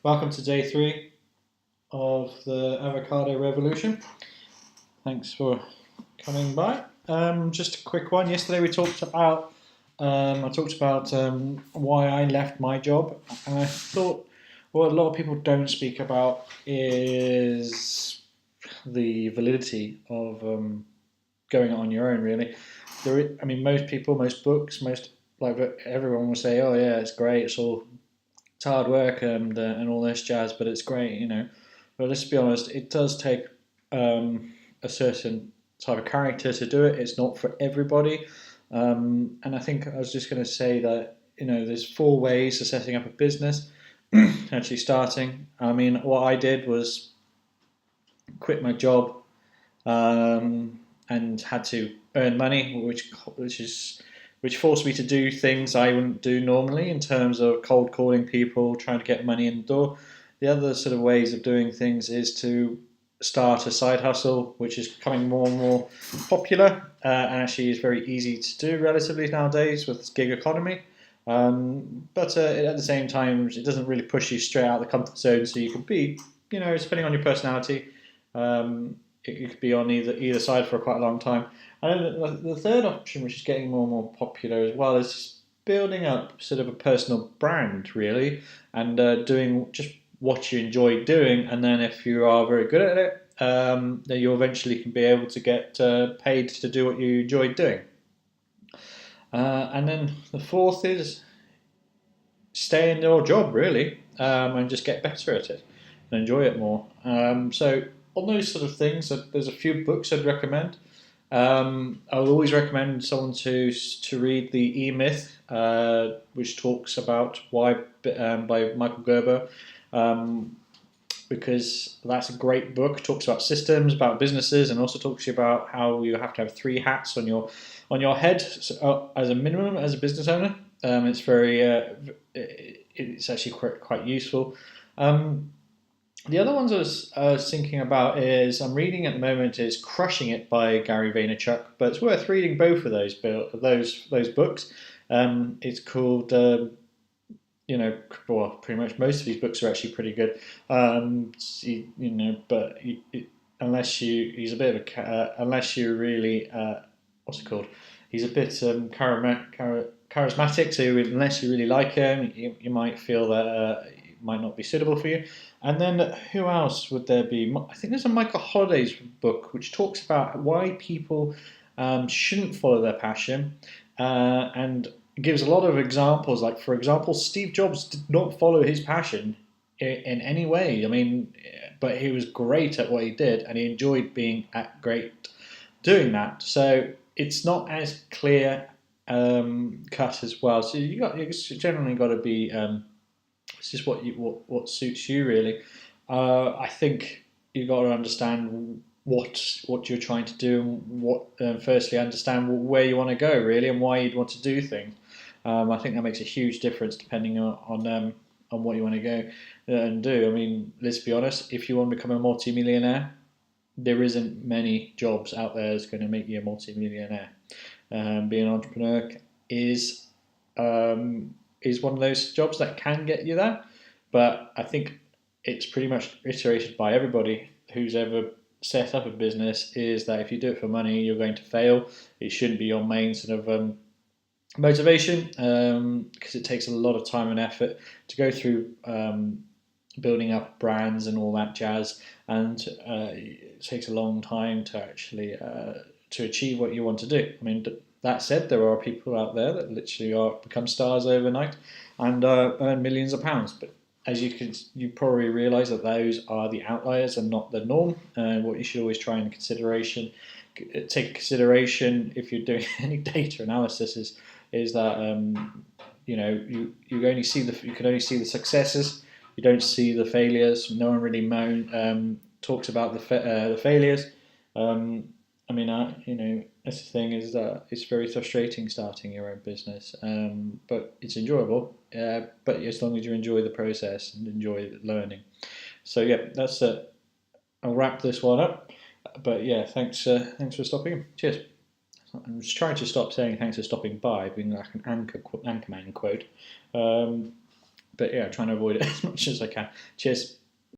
Welcome to day 3 of the Avocado Revolution. Thanks for coming by. Just a quick one. Yesterday we talked about why I left my job, and I thought what a lot of people don't speak about is the validity of going on your own. Really, most people, most books, most like everyone will say, "Oh yeah, it's great. It's hard work and all this jazz, but it's great." But let's be honest, it does take a certain type of character to do it. It's not for everybody, and I think I was just going to say that there's 4 ways to setting up a business. Actually, starting. I mean, what I did was quit my job and had to earn money, which forced me to do things I wouldn't do normally in terms of cold calling people, trying to get money in the door. The other sort of ways of doing things is to start a side hustle, which is becoming more and more popular and actually is very easy to do relatively nowadays with this gig economy. But at the same time, it doesn't really push you straight out of the comfort zone, so you can be, depending on your personality, you could be on either side for quite a long time. And then the third option, which is getting more and more popular as well, is just building up sort of a personal brand, really, and doing just what you enjoy doing. And then if you are very good at it, then you eventually can be able to get paid to do what you enjoy doing. And then the fourth is stay in your job, really, and just get better at it and enjoy it more. So on those sort of things, there's a few books I'd recommend. I would always recommend someone to read the E-Myth, which talks about why by Michael Gerber, because that's a great book. It talks about systems, about businesses, and also talks about how you have to have 3 hats on your head as a minimum as a business owner. It's actually quite useful. The other ones I was thinking about is I'm reading at the moment is Crushing It by Gary Vaynerchuk, but it's worth reading both of those books. It's called well, pretty much most of these books are actually pretty good. But he's a bit of unless you really what's it called? He's a bit charismatic, so unless you really like him, you might feel that it might not be suitable for you. And then who else would there be? I think there's a Michael Holiday's book which talks about why people shouldn't follow their passion, and gives a lot of examples. Like, for example, Steve Jobs did not follow his passion in any way. I mean, but he was great at what he did, and he enjoyed being great doing that. So it's not as clear cut as well. So you generally got to be. It's just what suits you, really. I think you've got to understand what you're trying to do, and firstly understand where you want to go, really, and why you'd want to do things. I think that makes a huge difference depending on what you want to go and do. I mean, let's be honest. If you want to become a multi-millionaire, there isn't many jobs out there that's going to make you a multi-millionaire. Being an entrepreneur is one of those jobs that can get you that, but I think it's pretty much iterated by everybody who's ever set up a business is that if you do it for money, you're going to fail. It shouldn't be your main sort of motivation, because it takes a lot of time and effort to go through building up brands and all that jazz, and it takes a long time to actually to achieve what you want to do. I mean, that said, there are people out there that literally become stars overnight and earn millions of pounds. But as you probably realise that those are the outliers and not the norm. What you should always try and take consideration if you're doing any data analysis is that you can only see the successes. You don't see the failures. No one really talks about the failures. That's the thing is that it's very frustrating starting your own business, but it's enjoyable. But as long as you enjoy the process and enjoy learning. So yeah, that's it. I'll wrap this one up. But yeah, thanks for stopping in. Cheers. I'm just trying to stop saying thanks for stopping by, being like an Anchorman quote. But yeah, trying to avoid it as much as I can. Cheers.